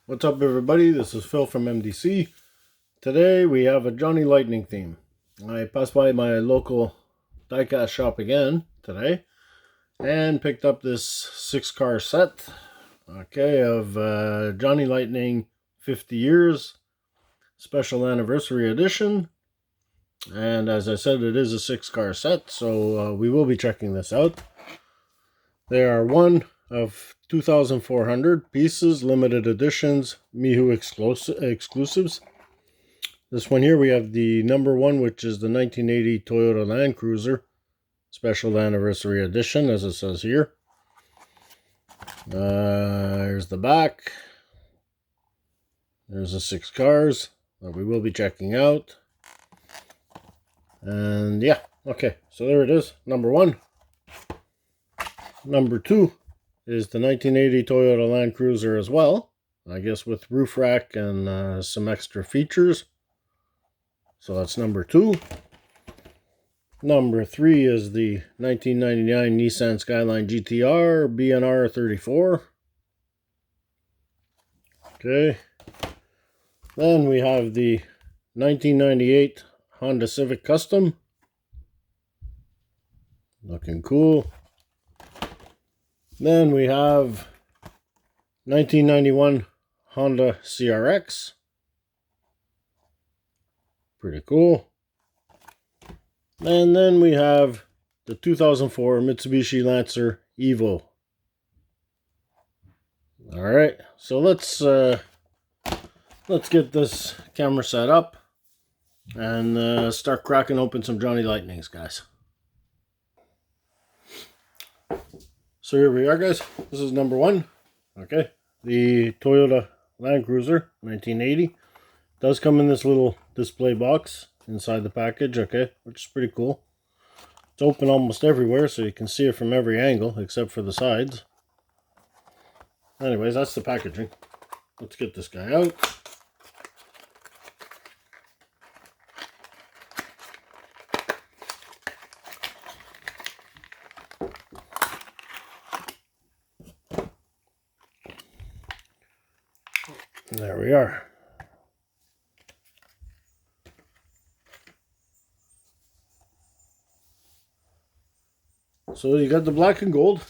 What's up, everybody? This is Phil from MDC. Today we have a Johnny Lightning theme. I passed by my local diecast shop again today and picked up this 6-car set, of Johnny Lightning 50 years special anniversary edition. And as I said, it is a 6-car set, so we will be checking this out. They are one of 2,400 pieces, limited editions, Mihu exclusives. This one here, we have the number one, which is the 1980 Toyota Land Cruiser Special Anniversary Edition, as it says here. Here's the back. There's the 6 cars that we will be checking out. And yeah, okay, so there it is, number one. Number two is the 1980 Toyota Land Cruiser as well, I guess with roof rack and some extra features. So that's number two. Number three is the 1999 Nissan Skyline GTR BNR 34. Okay. Then we have the 1998 Honda Civic Custom. Looking cool. Then we have 1991 Honda CRX. Pretty cool. And then we have the 2004 Mitsubishi Lancer Evo. Alright, so let's get this camera set up and start cracking open some Johnny Lightnings, guys. So here we are, guys. This is number one. Okay, the Toyota Land Cruiser 1980 does come in this little display box inside the package, okay, which is pretty cool. It's open almost everywhere, so you can see it from every angle except for the sides. Anyways, that's the packaging. Let's get this guy out. There we are. So you got the black and gold,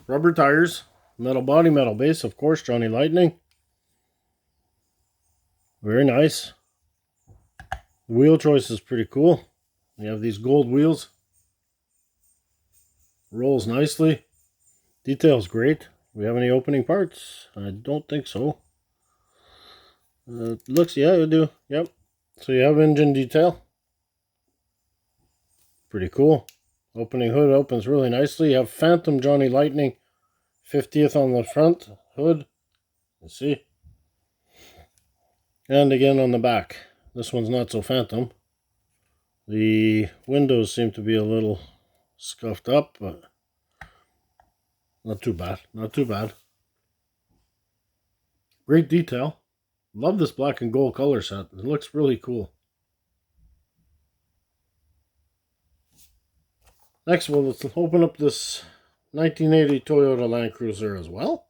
rubber tires, metal body, metal base, of course, Johnny Lightning. Very nice. The wheel choice is pretty cool. You have these gold wheels. Rolls nicely. Detail's great. We have any opening parts? I don't think so. Looks, yeah, we do. Yep. So you have engine detail. Pretty cool. Opening hood opens really nicely. You have Phantom Johnny Lightning 50th on the front hood. You see. And again on the back. This one's not so Phantom. The windows seem to be a little scuffed up, but not too bad. Not too bad. Great detail. Love this black and gold color set. It looks really cool. Next, well, let's open up this 1980 Toyota Land Cruiser as well.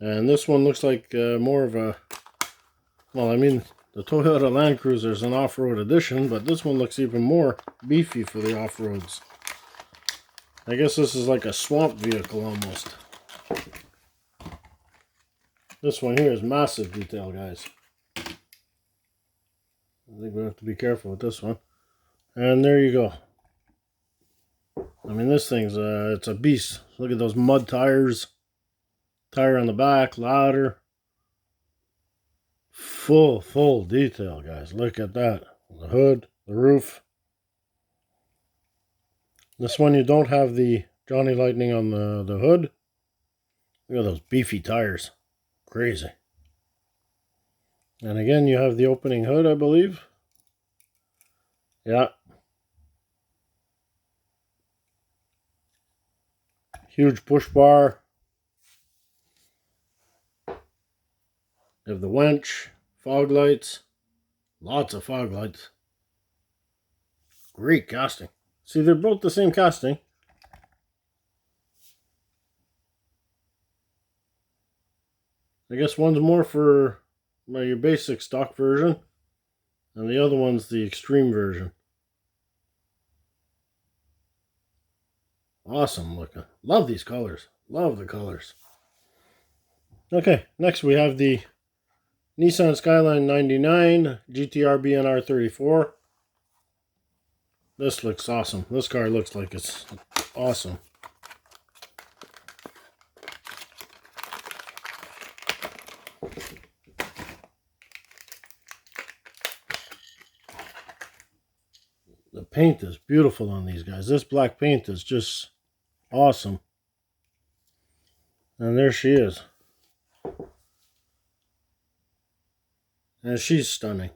And this one looks like more of a... Well, I mean, the Toyota Land Cruiser is an off-road edition, but this one looks even more beefy for the off-roads. I guess this is like a swamp vehicle almost. This one here is massive detail, guys. I think we have to be careful with this one. And there you go. I mean, this thing's it's a beast. Look at those mud tires. Tire on the back, ladder. Full detail, guys. Look at that. The hood, the roof. This one, you don't have the Johnny Lightning on the hood. Look at those beefy tires. Crazy. And again, you have the opening hood, I believe. Yeah. Huge push bar. You have the winch, fog lights. Lots of fog lights. Great casting. See, they're both the same casting. I guess one's more for your basic stock version, and the other one's the extreme version. Awesome looking. Love these colors. Love the colors. Okay, next we have the Nissan Skyline 99 GTR BNR 34. This looks awesome. This car looks like it's awesome. The paint is beautiful on these guys. This black paint is just awesome. And there she is. And she's stunning.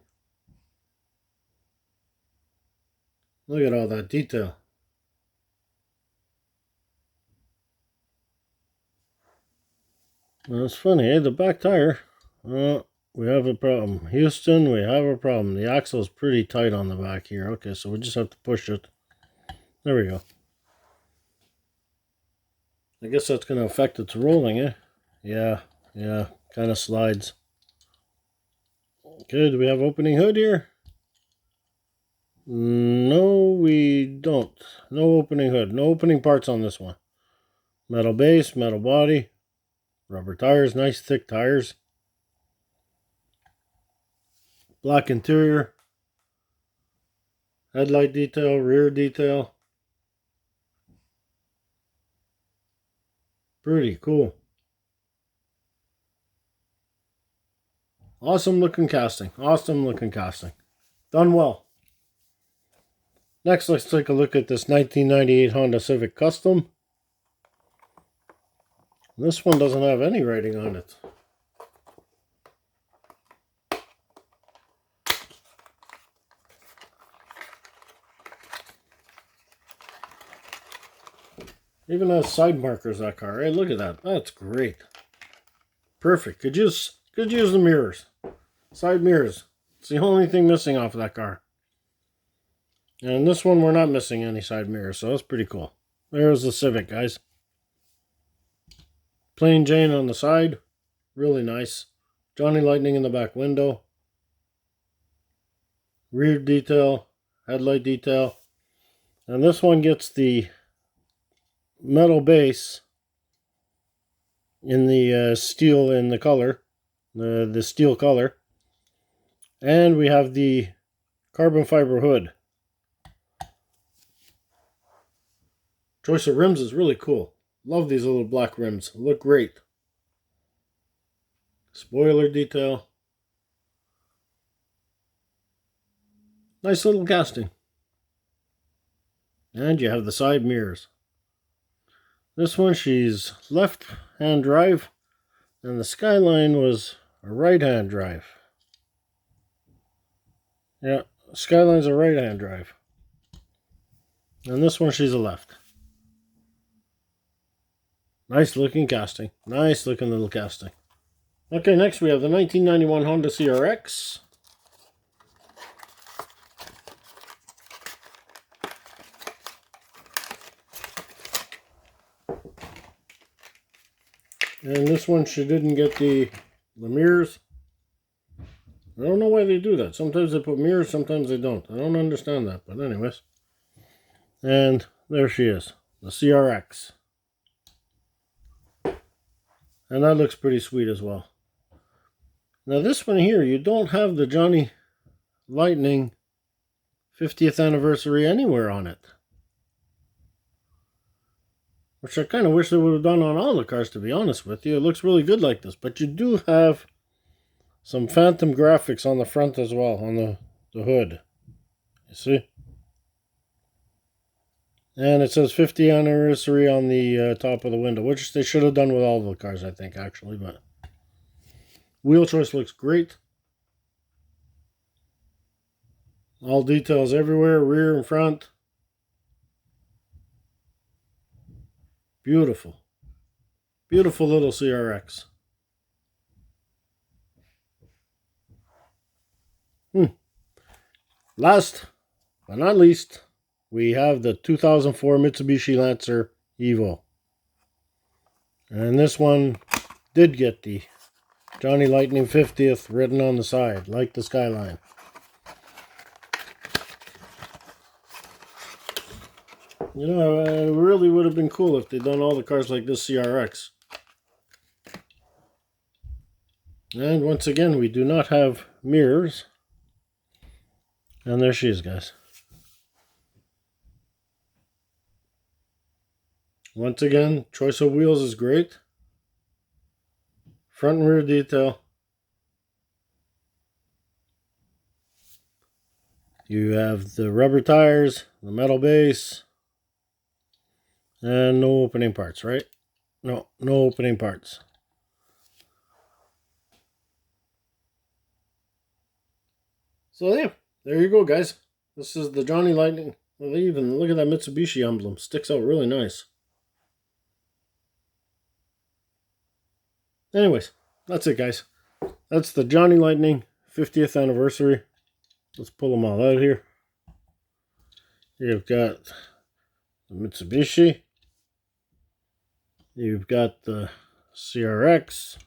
Look at all that detail. Well, it's funny, eh? The back tire. We have a problem. Houston, we have a problem. The axle's pretty tight on the back here. Okay, so we just have to push it. There we go. I guess that's going to affect its rolling, eh? Yeah, kind of slides. Okay, do we have opening hood here? No, we don't. No opening hood. No opening parts on this one. Metal base, metal body, rubber tires, nice thick tires. Black interior. Headlight detail, rear detail. Pretty cool. Awesome looking casting. Awesome looking casting. Done well. Next, let's take a look at this 1998 Honda Civic Custom. This one doesn't have any writing on it. Even has side markers, that car. Hey, look at that. That's great. Perfect. Could use the mirrors. Side mirrors. It's the only thing missing off of that car. And this one, we're not missing any side mirrors, so that's pretty cool. There's the Civic, guys. Plain Jane on the side. Really nice. Johnny Lightning in the back window. Rear detail. Headlight detail. And this one gets the metal base in the steel in the color. The steel color. And we have the carbon fiber hood. Choice of rims is really cool. Love these little black rims. Look great. Spoiler detail. Nice little casting. And you have the side mirrors. This one, she's left-hand drive, and the Skyline was a right-hand drive. Yeah, Skyline's a right-hand drive. And this one, she's a left. Nice looking casting. Nice looking little casting. Okay, next we have the 1991 Honda CRX. And this one, she didn't get the mirrors. I don't know why they do that. Sometimes they put mirrors, sometimes they don't. I don't understand that, but anyways. And there she is, the CRX. And that looks pretty sweet as well. Now this one here, you don't have the Johnny Lightning 50th anniversary anywhere on it. Which I kind of wish they would have done on all the cars, to be honest with you. It looks really good like this. But you do have some phantom graphics on the front as well, on the hood. You see? And it says 50th anniversary on the top of the window, which they should have done with all the cars, I think, actually. But wheel choice looks great. All details everywhere, rear and front. Beautiful. Beautiful little CRX. Last but not least, we have the 2004 Mitsubishi Lancer Evo. And this one did get the Johnny Lightning 50th written on the side, like the Skyline. You know, it really would have been cool if they'd done all the cars like this CRX. And once again, we do not have mirrors. And there she is, guys. Once again, choice of wheels is great. Front and rear detail. You have the rubber tires, the metal base, and no opening parts, right? No opening parts. So yeah, there you go, guys. This is the Johnny Lightning. Well, even look at that Mitsubishi emblem. Sticks out really nice. Anyways, that's it, guys. That's the Johnny Lightning 50th anniversary. Let's pull them all out here. You've got the Mitsubishi. You've got the CRX.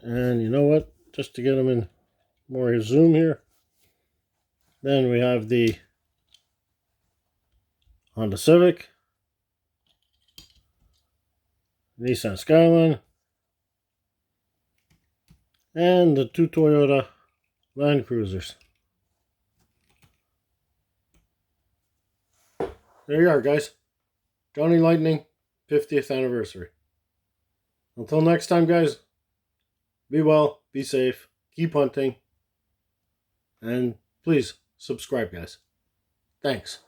And you know what? Just to get them in more zoom here. Then we have the Honda Civic. Nissan Skyline. And the two Toyota Land Cruisers. There you are, guys. Johnny Lightning 50th anniversary. Until next time, guys, be well, be safe, keep hunting, and please subscribe, guys. Thanks.